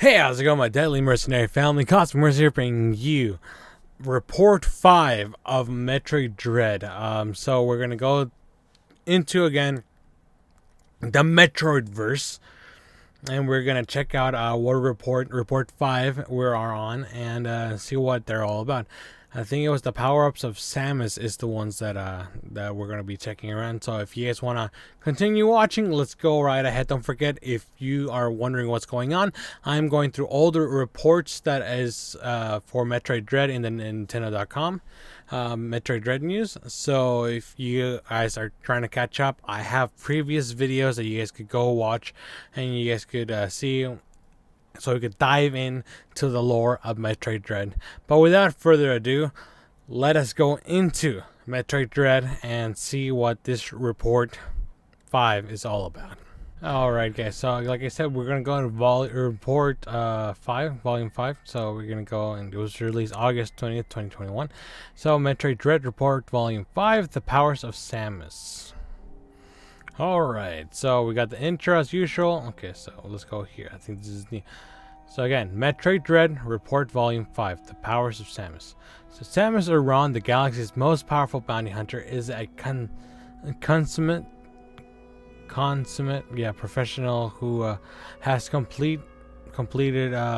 Hey, how's it going, my deadly mercenary family? Cosmic Mercenary bringing you Report 5 of Metroid Dread. So we're going to go into, again, the Metroid verse. And we're going to check out what Report 5 we are on and see what they're all about. I think it was the power-ups of Samus is the ones that that we're going to be checking around. So if you guys want to continue watching, let's go right ahead. Don't forget, if you are wondering what's going on, I'm going through older reports that is for Metroid Dread in the Nintendo.com. Metroid Dread news. So if you guys are trying to catch up, I have previous videos that you guys could go watch and you guys could see, so we could dive in to the lore of Metroid Dread. But without further ado, let us go into Metroid Dread and see what this Report 5 is all about. Alright guys, so like I said, we're going to go into Report 5, Volume 5. So we're going to go, and it was released August 20th, 2021. So Metroid Dread Report Volume 5, The Powers of Samus. Alright, so we got the intro as usual. Okay, so let's go here. I think this is the... So again, Metroid Dread Report Volume 5, The Powers of Samus. So Samus Aran, the galaxy's most powerful bounty hunter, is a consummate professional who has completed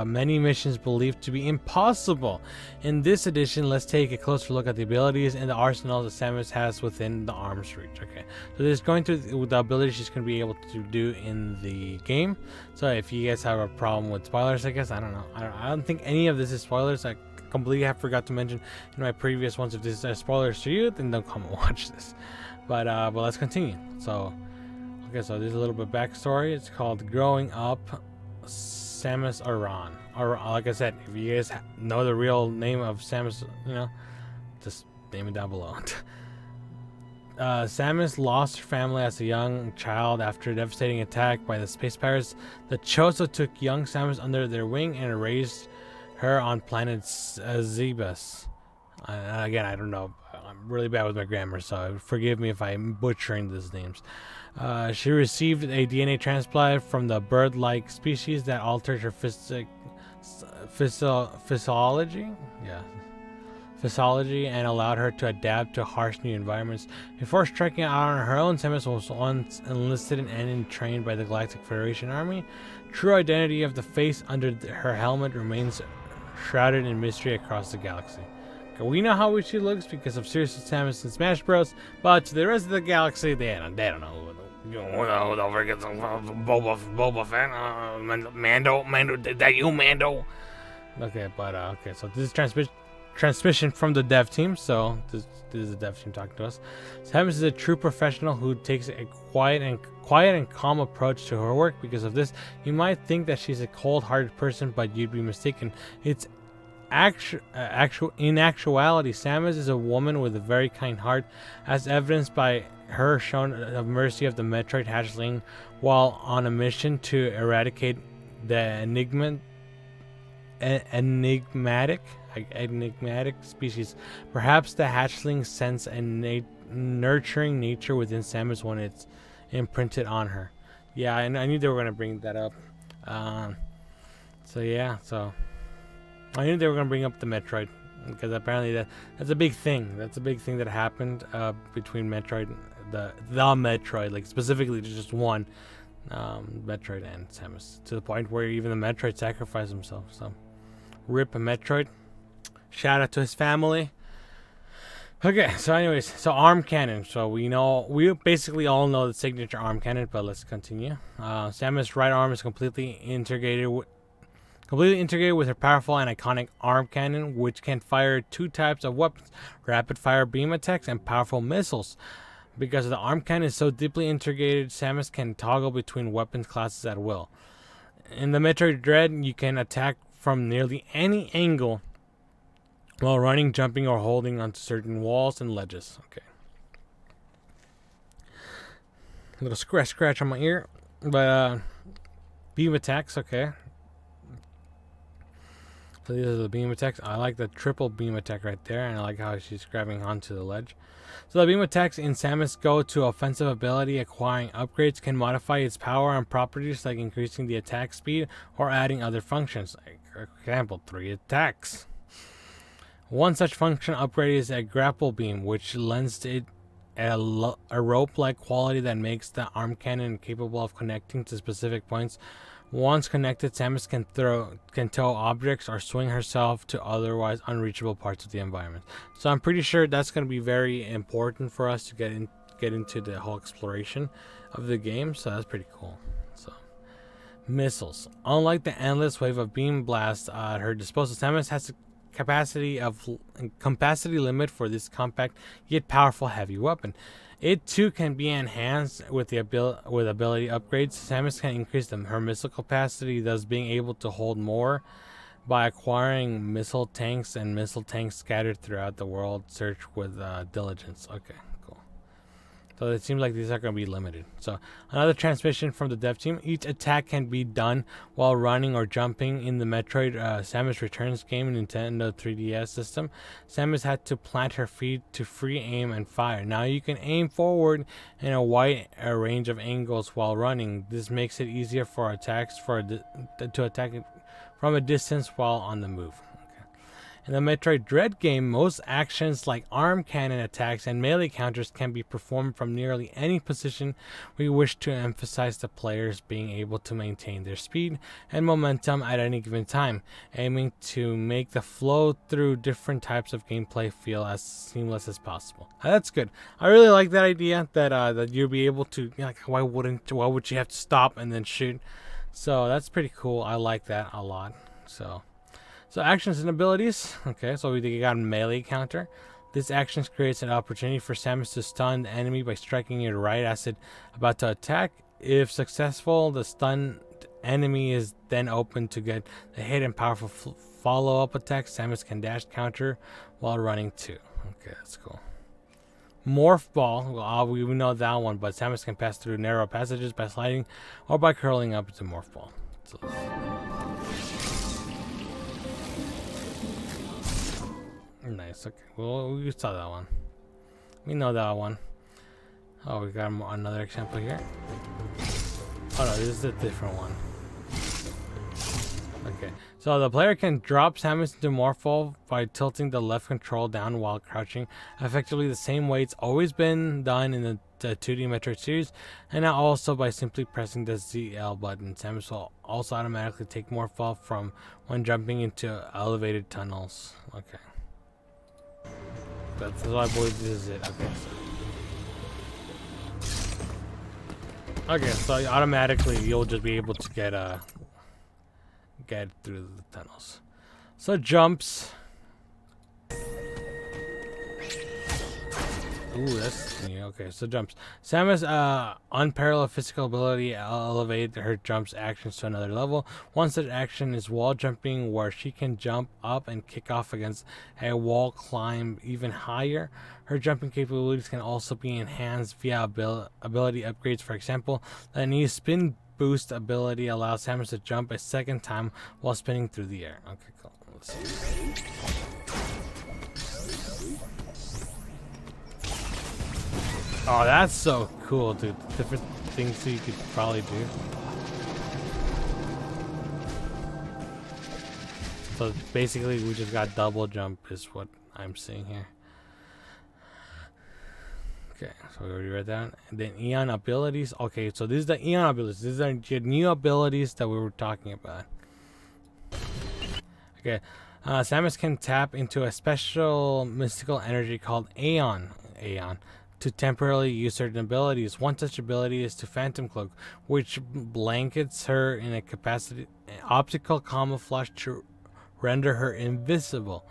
many missions believed to be impossible. In this edition, let's take a closer look at the abilities and the arsenal that Samus has within the arm's reach. Okay, so this is going through the abilities she's going to be able to do in the game. So if you guys have a problem with spoilers, I guess, I don't know. I don't think any of this is spoilers. I completely have forgot to mention in my previous ones, if this is spoilers to you, then don't come and watch this. But let's continue. So, okay, so there's a little bit of backstory. It's called Growing Up Samus Aran. Or like I said, if you guys know the real name of Samus, just name it down below. Samus lost her family as a young child after a devastating attack by the space pirates. The Chozo took young Samus under their wing and raised her on planet Zebus. Again, I don't know. I'm really bad with my grammar, so forgive me if I'm butchering these names. She received a DNA transplant from the bird-like species that altered her physiology and allowed her to adapt to harsh new environments. Before striking out on her own, Samus was once enlisted and trained by the Galactic Federation Army. True identity of the face under her helmet remains shrouded in mystery across the galaxy. We know how she looks because of Serious Samus and Smash Bros, but to the rest of the galaxy, they don't know. Don't forget some Boba Fett, Mando, that you, Mando? Okay, but okay, so this is transmission from the dev team. So this is the dev team talking to us. Samus is a true professional who takes a quiet and calm approach to her work. Because of this, you might think that she's a cold-hearted person, but you'd be mistaken. It's in actuality, Samus is a woman with a very kind heart, as evidenced by her shown of mercy of the Metroid hatchling while on a mission to eradicate the enigmatic species. Perhaps the hatchling sense a nurturing nature within Samus when it's imprinted on her. Yeah, I knew they were going to bring that up. So I knew they were going to bring up the Metroid, because apparently that's a big thing. That's a big thing that happened between Metroid, the Metroid, like specifically just one Metroid and Samus, to the point where even the Metroid sacrificed himself. So, rip Metroid. Shout out to his family. Okay, so anyways, so arm cannon. So we basically all know the signature arm cannon, but let's continue. Samus' right arm is completely integrated with her powerful and iconic arm cannon, which can fire two types of weapons: rapid fire beam attacks and powerful missiles. Because the arm cannon is so deeply integrated, Samus can toggle between weapons classes at will. In the Metroid Dread, you can attack from nearly any angle while running, jumping, or holding onto certain walls and ledges. Okay. A little scratch on my ear, but beam attacks, okay. So these are the beam attacks. I like the triple beam attack right there, and I like how she's grabbing onto the ledge. So the beam attacks in Samus go to offensive ability. Acquiring upgrades can modify its power and properties, like increasing the attack speed or adding other functions. Like, for example, 3 attacks. One such function upgrade is a grapple beam, which lends it a rope-like quality that makes the arm cannon capable of connecting to specific points. Once connected, Samus can tow objects or swing herself to otherwise unreachable parts of the environment. So I'm pretty sure that's going to be very important for us to get into the whole exploration of the game. So that's pretty cool. So missiles. Unlike the endless wave of beam blasts at her disposal, Samus has a capacity limit for this compact yet powerful heavy weapon. It too can be enhanced with ability upgrades. Samus can increase her missile capacity, thus being able to hold more by acquiring missile tanks and missile tanks scattered throughout the world. Search with diligence. Okay, cool. So it seems like these are going to be limited. So another transmission from the dev team. Each attack can be done while running or jumping. In the Metroid Samus Returns game, Nintendo 3DS system, Samus had to plant her feet to free aim and fire. Now you can aim forward in a wide range of angles while running. This makes it easier for attacks to attack it from a distance while on the move. In the Metroid Dread game, most actions like arm cannon attacks and melee counters can be performed from nearly any position. We wish to emphasize the players being able to maintain their speed and momentum at any given time, aiming to make the flow through different types of gameplay feel as seamless as possible. That's good. I really like that idea that you'll be able to, like, why would you have to stop and then shoot? So that's pretty cool. I like that a lot. So actions and abilities. Okay, so we got a melee counter. This action creates an opportunity for Samus to stun the enemy by striking it right as it's about to attack. If successful, the stunned enemy is then open to get the hit and powerful follow-up attack. Samus can dash counter while running too. Okay, that's cool. Morph Ball. Well, we know that one, but Samus can pass through narrow passages by sliding or by curling up into Morph Ball. So, nice. Okay. Well, we saw that one. We know that one. Oh, we got another example here. Oh no, this is a different one. Okay. So the player can drop Samus into Morphle by tilting the left control down while crouching, effectively the same way it's always been done in the 2D Metroid series, and now also by simply pressing the ZL button. Samus will also automatically take Morphle from when jumping into elevated tunnels. Okay. That's what I believe this is it. Okay, so automatically you'll just be able to get through the tunnels. So jumps. Ooh, that's new. Okay, so jumps. Samus' unparalleled physical ability elevate her jumps actions to another level. One such action is wall jumping, where she can jump up and kick off against a wall, climb even higher. Her jumping capabilities can also be enhanced via ability upgrades. For example, the new spin boost ability allows Samus to jump a second time while spinning through the air. Okay, cool. Let's see. Oh, that's so cool, dude. Different things that you could probably do. So basically, we just got double jump is what I'm seeing here. Okay, so we already read that. And then Eon abilities. Okay, so these are the Eon abilities. These are the new abilities that we were talking about. Okay, Samus can tap into a special mystical energy called Aeon to temporarily use certain abilities. One such ability is to Phantom Cloak, which blankets her in an optical camouflage to render her invisible.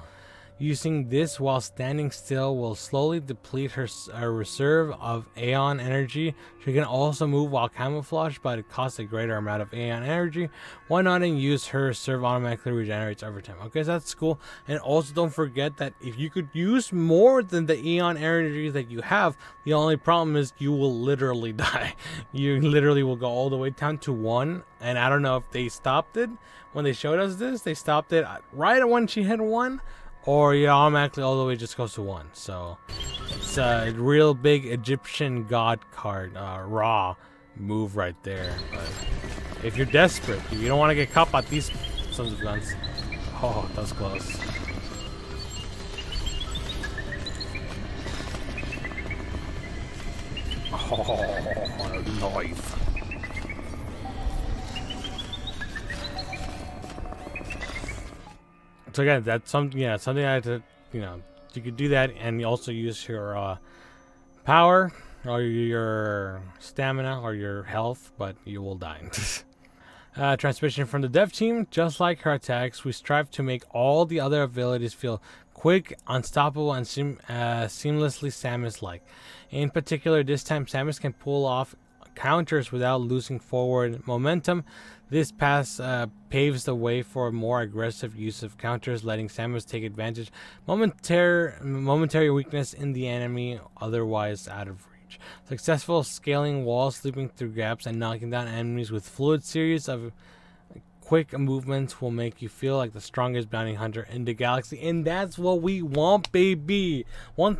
Using this while standing still will slowly deplete her reserve of Aeon energy. She can also move while camouflaged, but it costs a greater amount of Aeon energy. Why not and use her reserve automatically regenerates over time? Okay, so that's cool. And also don't forget that if you could use more than the Aeon energy that you have, the only problem is you will literally die. You literally will go all the way down to 1. And I don't know if they stopped it when they showed us this. They stopped it right when she hit 1. Or it automatically all the way just goes to 1. So it's a real big Egyptian god card, raw move right there. But if you're desperate, if you don't want to get caught by these sons of guns. Oh, that was close. Oh, nice. So again, that's something. Yeah, something I had to, you could do that, and you also use your power or your stamina or your health, but you will die. Transmission from the dev team. Just like her attacks, we strive to make all the other abilities feel quick, unstoppable, and seamlessly Samus-like. In particular, this time Samus can pull off counters without losing forward momentum. This pass paves the way for a more aggressive use of counters, letting Samus take advantage momentary weakness in the enemy otherwise out of reach. Successful scaling walls, leaping through gaps, and knocking down enemies with fluid series of quick movements will make you feel like the strongest bounty hunter in the galaxy, and that's what we want, baby. One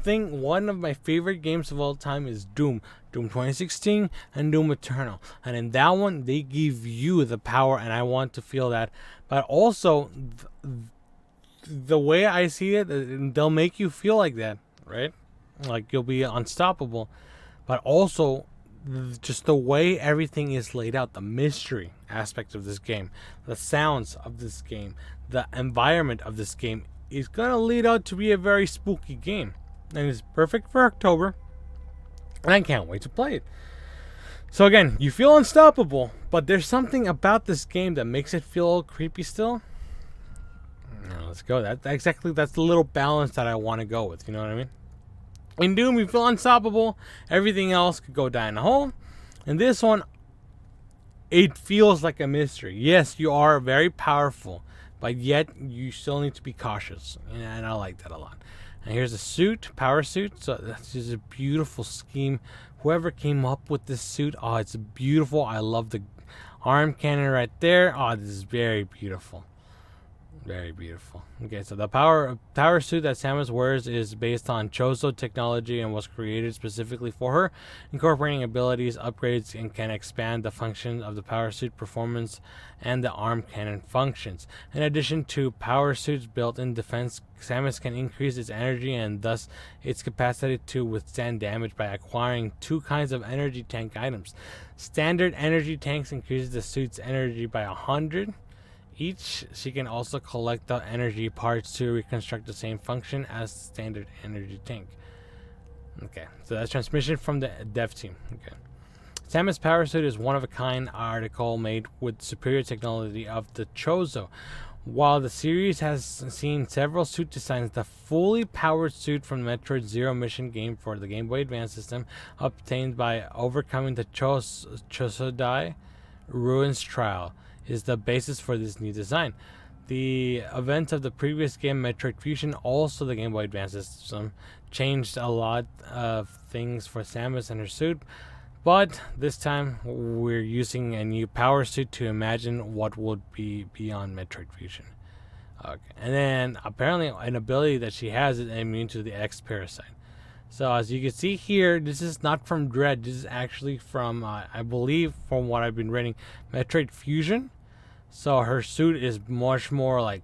of my favorite games of all time is Doom 2016 and Doom Eternal, and in that one they give you the power, and I want to feel that. But also the way I see it, they'll make you feel like that, right? Like you'll be unstoppable. But also just the way everything is laid out, the mystery aspect of this game, the sounds of this game, the environment of this game is gonna lead out to be a very spooky game, and it's perfect for October, and I can't wait to play it. So again, you feel unstoppable, but there's something about this game that makes it feel a little creepy still. Let's go. That's the little balance that I want to go with, you know what I mean? In Doom, you feel unstoppable. Everything else could go down the hole. In this one, it feels like a mystery. Yes, you are very powerful, but yet you still need to be cautious. And I like that a lot. And here's a suit, power suit. So that's just a beautiful scheme. Whoever came up with this suit, oh, it's beautiful. I love the arm cannon right there. Oh, this is very beautiful. Very beautiful. Okay, so the power suit that Samus wears is based on Chozo technology and was created specifically for her, incorporating abilities, upgrades, and can expand the function of the power suit performance and the arm cannon functions. In addition to power suit's built-in defense, Samus can increase its energy and thus its capacity to withstand damage by acquiring 2 kinds of energy tank items. Standard energy tanks increases the suit's energy by 100 each. She can also collect the energy parts to reconstruct the same function as standard energy tank. Okay, so that's transmission from the dev team. Okay, Samus power suit is one of a kind article made with superior technology of the Chozo. While the series has seen several suit designs, the fully powered suit from the Metroid Zero Mission game for the Game Boy Advance system, obtained by overcoming the Chosodai Ruins trial, is the basis for this new design. The events of the previous game, Metroid Fusion, also the Game Boy Advance system, changed a lot of things for Samus and her suit, but this time we're using a new power suit to imagine what would be beyond Metroid Fusion. Okay, and then apparently an ability that she has is immune to the X parasite. So as you can see here, this is not from Dread. This is actually from, I believe, from what I've been reading, Metroid Fusion. So her suit is much more like,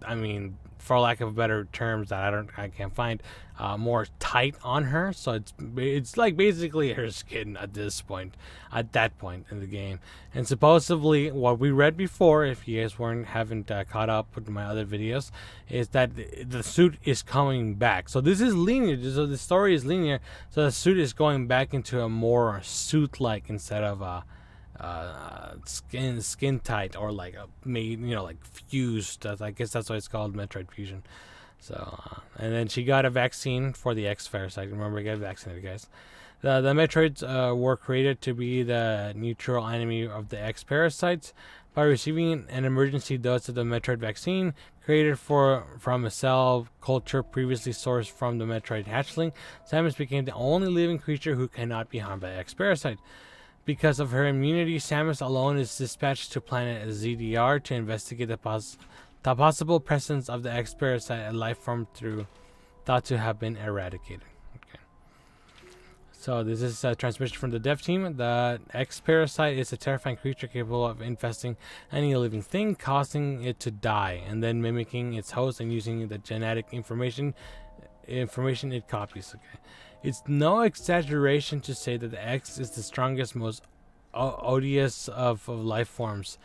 I mean, for lack of better terms that I can't find, more tight on her. So it's like basically her skin at that point in the game. And supposedly, what we read before, if you guys haven't caught up with my other videos, is that the suit is coming back. So this is linear. So the story is linear. So the suit is going back into a more suit-like instead of skin tight or like made, like fused. I guess that's why it's called Metroid Fusion. So, and then she got a vaccine for the X parasite. Remember, get vaccinated, guys. The Metroids were created to be the neutral enemy of the X parasites. By receiving an emergency dose of the Metroid vaccine, created from a cell culture previously sourced from the Metroid hatchling, Samus became the only living creature who cannot be harmed by X parasite. Because of her immunity, Samus alone is dispatched to planet ZDR to investigate the possible presence of the X parasite, a life form thought to have been eradicated. Okay. So this is a transmission from the dev team. The X parasite is a terrifying creature capable of infesting any living thing, causing it to die, and then mimicking its host and using the genetic information it copies. Okay. It's no exaggeration to say that the X is the strongest, most odious of life forms,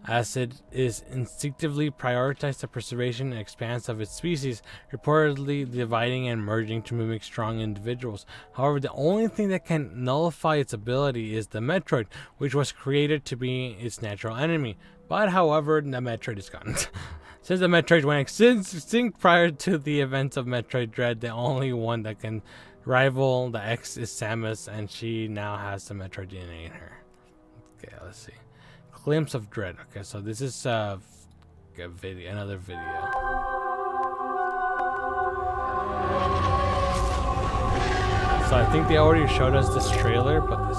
as it is instinctively prioritized the preservation and expanse of its species, reportedly dividing and merging to mimic strong individuals. However, the only thing that can nullify its ability is the Metroid, which was created to be its natural enemy. But however, the Metroid is gone. Since the Metroid went extinct prior to the events of Metroid Dread, the only one that can rival the X is Samus, and she now has the Metroid DNA in her. Okay, let's see. Glimpse of Dread. Okay, so this is another video. So I think they already showed us this trailer, but this.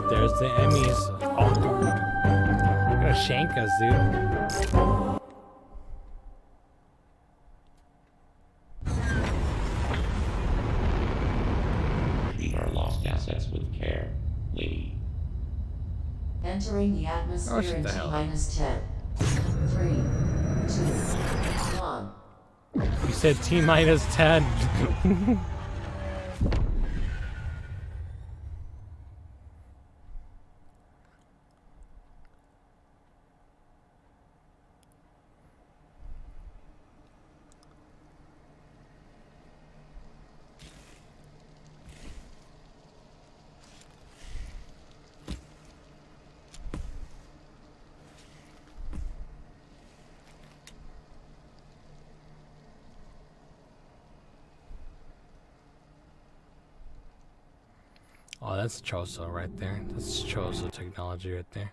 There's the Emmys. Oh, dude. They're gonna shank us, dude. Treat our lost assets with care, lady. Entering the atmosphere in T-minus 10. 3, 2, 1. You said T-minus 10. Oh, that's Chozo right there. That's Chozo technology right there.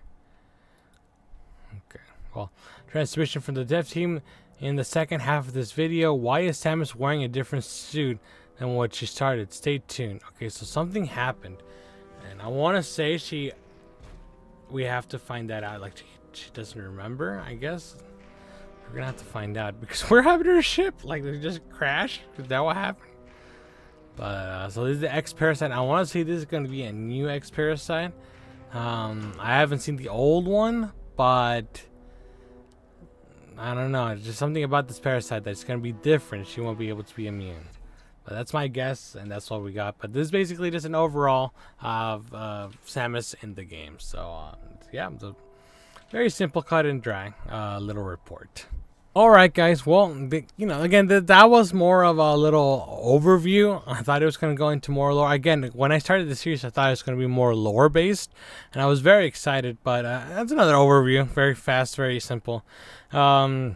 Okay, well, transmission from the dev team. In the second half of this video, why is Samus wearing a different suit than what she started? Stay tuned. Okay, so something happened, and I want to say we have to find that out. Like, she doesn't remember, I guess. We're gonna have to find out, because we're having her ship. Like, they just crashed. Is that what happened? But so this is the X parasite. I want to say this is going to be a new X parasite. I haven't seen the old one, but I don't know. It's just something about this parasite that's going to be different. She won't be able to be immune. But that's my guess, and that's what we got. But this is basically just an overall of Samus in the game. So yeah, it's a very simple, cut and dry little report. All right, guys. Well, again, that was more of a little overview. I thought it was going to go into more lore. Again, when I started the series, I thought it was going to be more lore-based, and I was very excited. But that's another overview. Very fast, very simple. Something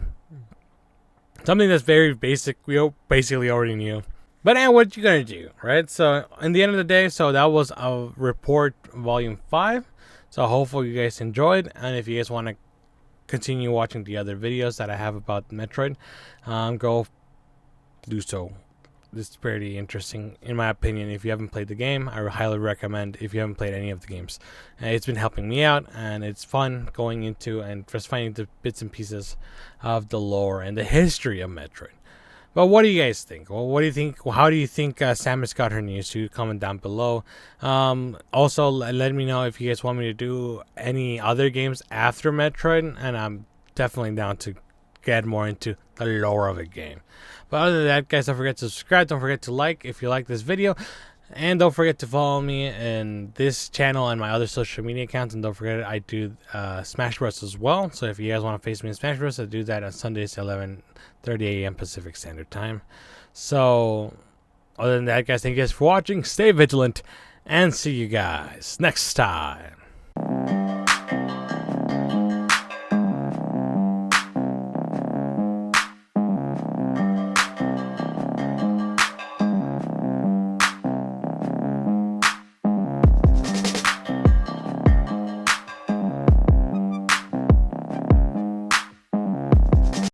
that's very basic. We basically already knew. But what you gonna do, right? So, in the end of the day, so that was a report volume 5. So, hopefully you guys enjoyed, and if you guys want to continue watching the other videos that I have about Metroid, go do so. This is pretty interesting, in my opinion. If you haven't played the game, I highly recommend if you haven't played any of the games. It's been helping me out, and it's fun going into and just finding the bits and pieces of the lore and the history of Metroid. But what do you guys think? Well, what do you think? How do you think Samus got her news? So comment down below. Also, let me know if you guys want me to do any other games after Metroid, and I'm definitely down to get more into the lore of a game. But other than that, guys, don't forget to subscribe. Don't forget to like if you like this video. And don't forget to follow me in this channel and my other social media accounts. And don't forget, I do Smash Bros. As well. So if you guys want to face me in Smash Bros., I do that on Sundays at 11:30 a.m. Pacific Standard Time. So other than that, guys, thank you guys for watching. Stay vigilant. And see you guys next time.